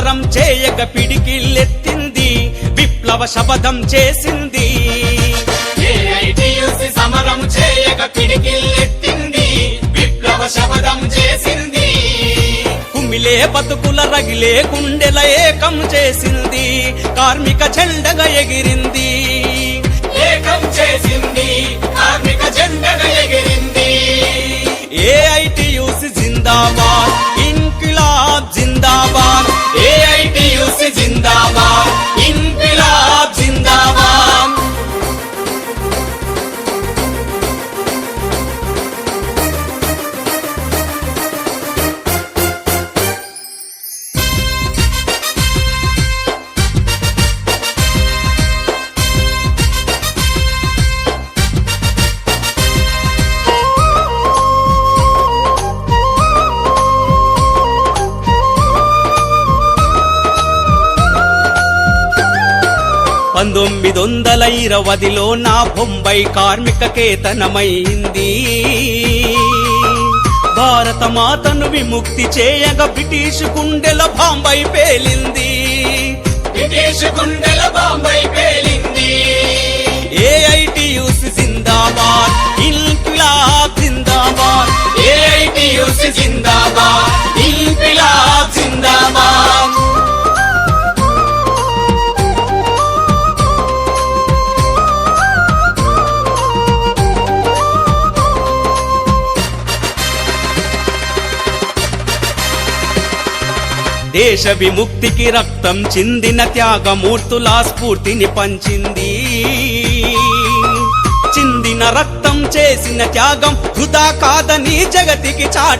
సమరం చేయక పిడికిళ్ళెత్తింది, విప్లవ శపథం చేసింది. ఏఐటియుసి సమరం చేయక పిడికిళ్ళెత్తింది, విప్లవ శపథం చేసింది. కుమిలే బతుకుల రగిలే గుండెల ఏకం చేసింది, కార్మిక జెండగా ఎగిరింది. ఏకం చేసింది, కార్మిక జెండగా ఎగిరింది. ఏఐటియుసి జిందాబాద్, ఇంక్విలాబ్ జిందాబాద్. ఏఐటియుసి జిందాబాద్, ఇంక్విలాబ్ జిందాబాద్. పంతొమ్మిదొందల 20లో నా బొంబాయి కార్మిక కేతనమైంది. భారత మాతను విముక్తి చేయగా బ్రిటిష్ గుండెల బాంబాయి పేలింది. బ్రిటిష్ గుండెల బాంబాయి పేలింది. ఏఐటియుసి జిందాబాద్, ఇంక్విలాబ్ జిందాబాద్. ఏఐటియుసి జిందాబాద్, ఇంక్విలాబ్ జిందాబాద్. దేశ విముక్తికి రక్తం చిందిన త్యాగమూర్తుల స్ఫూర్తిని పంచింది. చిందిన రక్తం చేసిన త్యాగం వృధా కాదని జగతికి చాటి